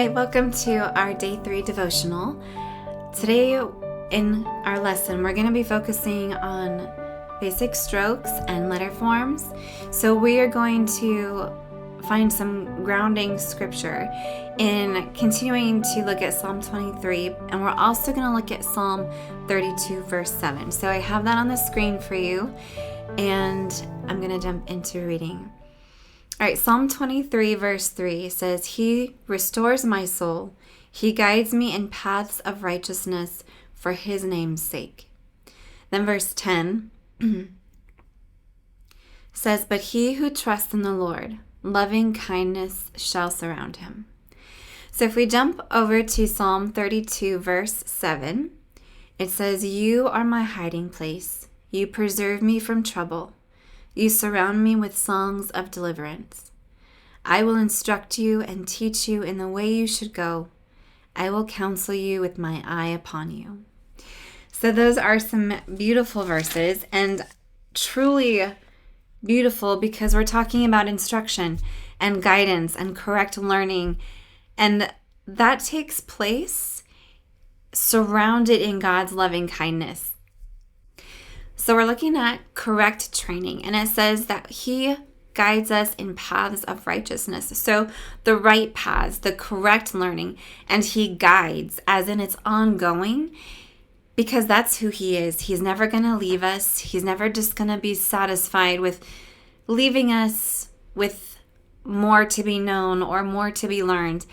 Hi, welcome to our Day 3 devotional. Today in our lesson, we're going to be focusing on basic strokes and letter forms. So we are going to find some grounding scripture in continuing to look at Psalm 23, and we're also going to look at Psalm 32, verse 7. So I have that on the screen for you, and I'm going to jump into reading. All right, Psalm 23, verse 3 says, "He restores my soul. He guides me in paths of righteousness for his name's sake." Then verse 10 says, "But he who trusts in the Lord, loving kindness shall surround him." So if we jump over to Psalm 32, verse 7, it says, "You are my hiding place. You preserve me from trouble. You surround me with songs of deliverance. I will instruct you and teach you in the way you should go. I will counsel you with my eye upon you." So those are some beautiful verses, and truly beautiful because we're talking about instruction and guidance and correct learning. And that takes place surrounded in God's loving kindness. So we're looking at correct training, and it says that he guides us in paths of righteousness. So the right paths, the correct learning, and he guides as in it's ongoing because that's who he is. He's never going to leave us. He's never just going to be satisfied with leaving us with more to be known or more to be learned.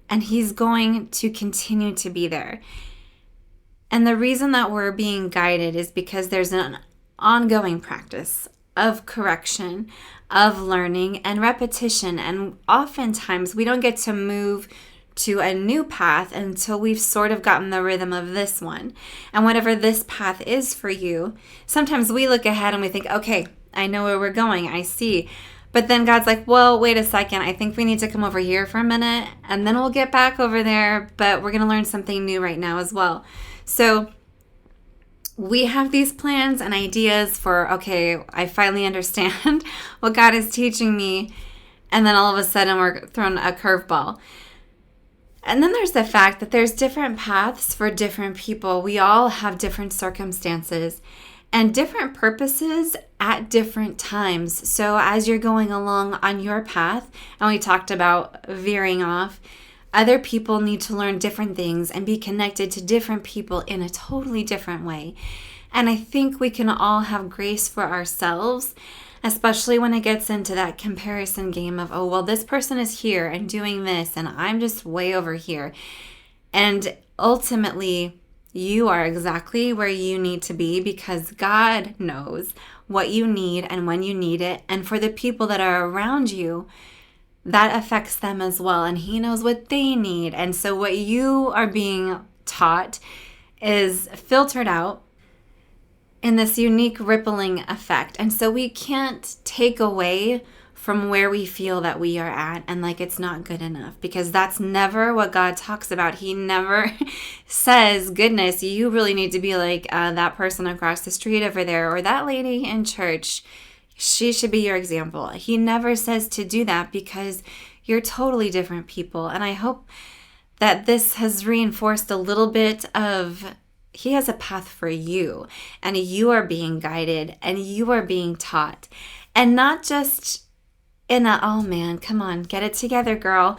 And he's going to continue to be there. And the reason that we're being guided is because there's an ongoing practice of correction, of learning, and repetition. And oftentimes we don't get to move to a new path until we've sort of gotten the rhythm of this one. And whatever this path is for you, sometimes we look ahead and we think, okay, I know where we're going, I see. But then God's like, well, wait a second, I think we need to come over here for a minute, and then we'll get back over there, but we're going to learn something new right now as well. So we have these plans and ideas for, okay, I finally understand what God is teaching me, and then all of a sudden we're thrown a curveball. And then there's the fact that there's different paths for different people. We all have different circumstances and different purposes at different times. So as you're going along on your path, and we talked about veering off, other people need to learn different things and be connected to different people in a totally different way. And I think we can all have grace for ourselves, especially when it gets into that comparison game of, oh, well, this person is here and doing this, and I'm just way over here. And ultimately, you are exactly where you need to be because God knows what you need and when you need it. And for the people that are around you, that affects them as well. And he knows what they need. And so what you are being taught is filtered out in this unique rippling effect. And so we can't take away from where we feel that we are at and like it's not good enough, because that's never what God talks about. He never says, goodness, you really need to be like that person across the street over there, or that lady in church. She should be your example. He never says to do that because you're totally different people. And I hope that this has reinforced a little bit of he has a path for you, and you are being guided and you are being taught, and not just in a, oh man, come on, get it together, girl,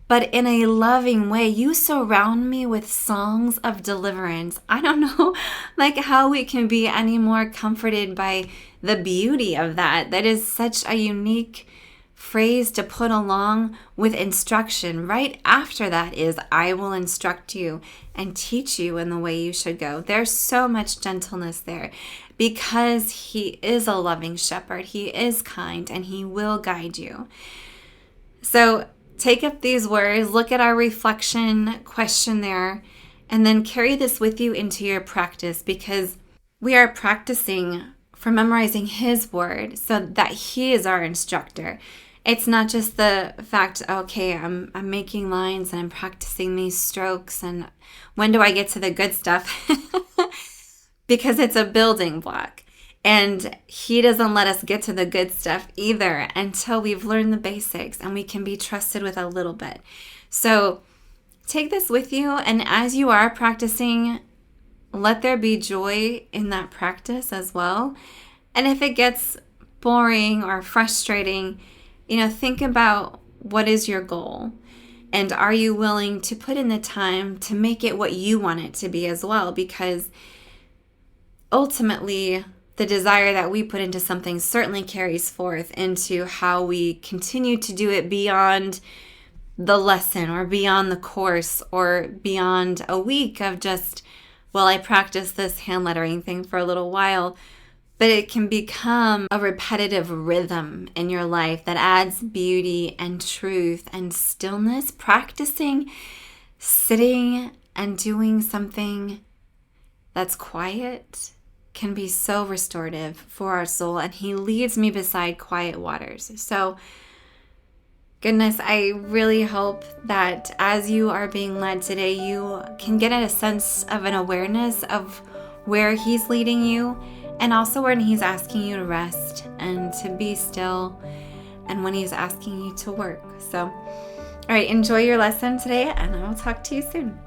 but in a loving way. You surround me with songs of deliverance. I don't know like how we can be any more comforted by the beauty of that. That is such a unique phrase to put along with instruction. Right after that is, I will instruct you and teach you in the way you should go. There's so much gentleness there because he is a loving shepherd. He is kind and he will guide you. So take up these words, look at our reflection question there, and then carry this with you into your practice, because we are practicing for memorizing his word so that he is our instructor. It's not just the fact, okay, I'm making lines and I'm practicing these strokes, and when do I get to the good stuff? Because it's a building block. And he doesn't let us get to the good stuff either until we've learned the basics and we can be trusted with a little bit. So take this with you, and as you are practicing, let there be joy in that practice as well. And if it gets boring or frustrating, think about what is your goal. And are you willing to put in the time to make it what you want it to be as well? Because ultimately, the desire that we put into something certainly carries forth into how we continue to do it beyond the lesson or beyond the course or beyond a week of just, well, I practiced this hand lettering thing for a little while. But it can become a repetitive rhythm in your life that adds beauty and truth and stillness. Practicing sitting and doing something that's quiet can be so restorative for our soul. And He leads me beside quiet waters. So, goodness, I really hope that as you are being led today, you can get a sense of an awareness of where He's leading you, and also when He's asking you to rest and to be still, and when He's asking you to work. So, all right, enjoy your lesson today, and I will talk to you soon.